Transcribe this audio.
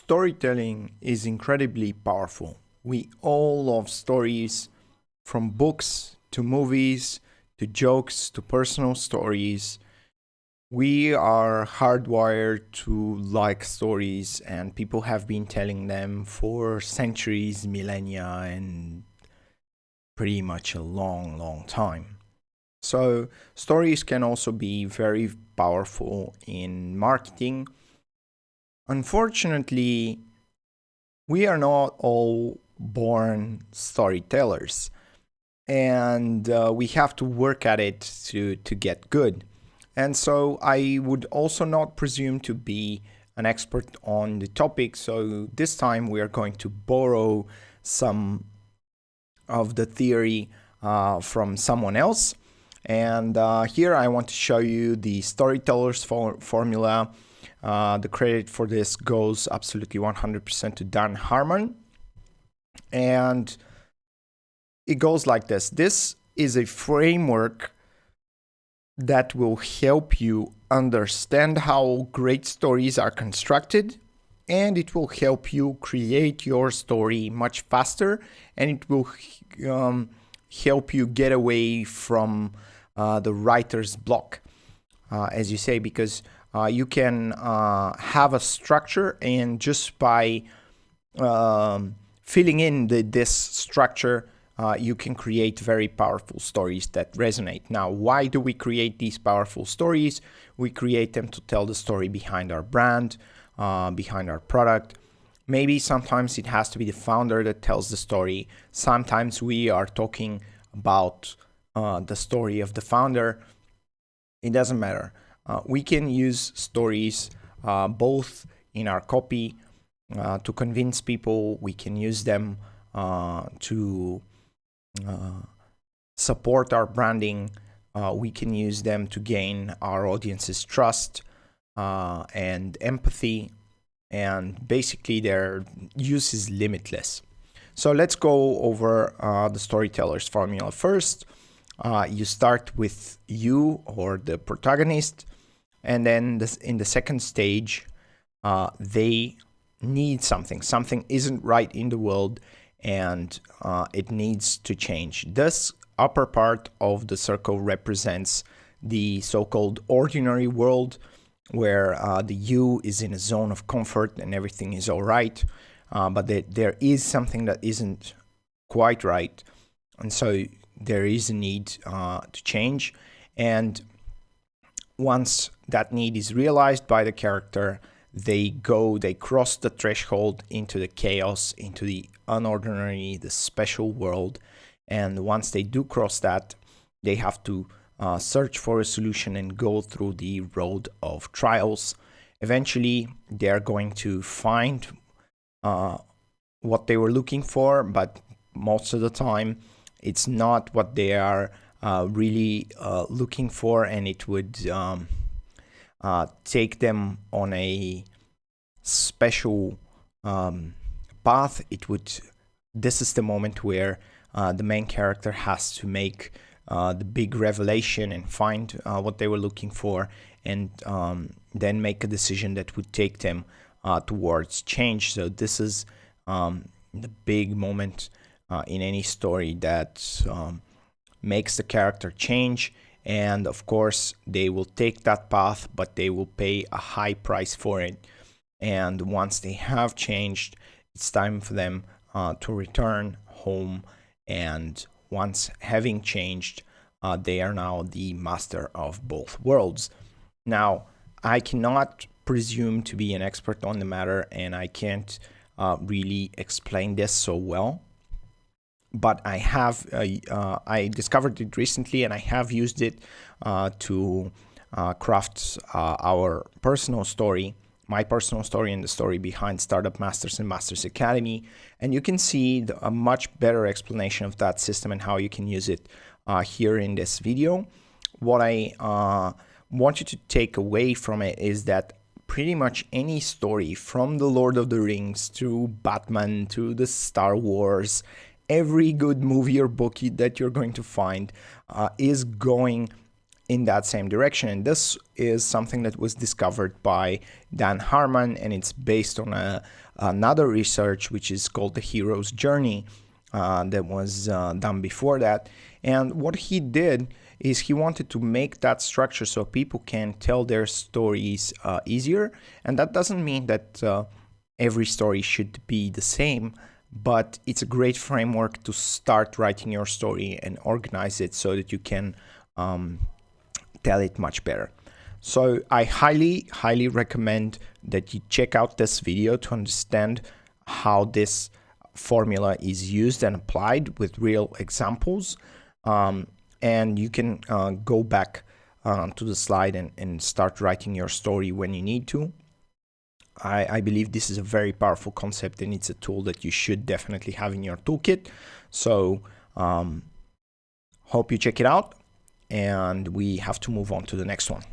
Storytelling is incredibly powerful. We all love stories, from books to movies to jokes to personal stories. We are hardwired to like stories, and people have been telling them for centuries, millennia, and pretty much a long, long time. So, stories can also be very powerful in marketing. Unfortunately, we are not all born storytellers, and we have to work at it to get good. And so I would also not presume to be an expert on the topic. So this time we are going to borrow some of the theory from someone else. And here I want to show you the storyteller's formula. The credit for this goes absolutely 100% to Dan Harmon. And it goes like this. This is a framework that will help you understand how great stories are constructed, and it will help you create your story much faster, and it will help you get away from the writer's block, as you say, because you can have a structure, and just by filling in this structure, you can create very powerful stories that resonate. Now, why do we create these powerful stories? We create them to tell the story behind our brand, behind our product. Maybe sometimes it has to be the founder that tells the story. Sometimes we are talking about the story of the founder. It doesn't matter. We can use stories both in our copy to convince people. We can use them to support our branding. We can use them to gain our audience's trust and empathy, and basically their use is limitless. So let's go over the storyteller's formula. First, you start with you, or the protagonist, and then in the second stage, they need something. Something isn't right in the world, and it needs to change. This upper part of the circle represents the so-called ordinary world, where the you is in a zone of comfort and everything is all right, but there is something that isn't quite right, and so there is a need to change. And once that need is realized by the character, they cross the threshold into the chaos, into the unordinary, the special world. And once they do cross that, they have to search for a solution and go through the road of trials. Eventually, they're going to find what they were looking for, but most of the time, it's not what they are really looking for, and it would take them on a special path. This is the moment where the main character has to make the big revelation and find what they were looking for, and then make a decision that would take them towards change. So this is the big moment in any story that makes the character change. And of course, they will take that path, but they will pay a high price for it. And once they have changed, it's time for them to return home. And once having changed, they are now the master of both worlds. Now, I cannot presume to be an expert on the matter, and I can't really explain this so well. But I have, I discovered it recently, and I have used it to craft our personal story, my personal story, and the story behind Startup Masters and Masters Academy. And you can see a much better explanation of that system and how you can use it here in this video. What I want you to take away from it is that pretty much any story, from the Lord of the Rings to Batman to the Star Wars, every good movie or book that you're going to find is going in that same direction. And this is something that was discovered by Dan Harmon, and it's based on a another research which is called the hero's journey that was done before that. And what he did is he wanted to make that structure so people can tell their stories easier. And that doesn't mean that every story should be the same, but it's a great framework to start writing your story and organize it so that you can tell it much better. So I highly recommend that you check out this video to understand how this formula is used and applied with real examples. And you can go back to the slide and start writing your story when you need to. I believe this is a very powerful concept, and it's a tool that you should definitely have in your toolkit. So hope you check it out, and we have to move on to the next one.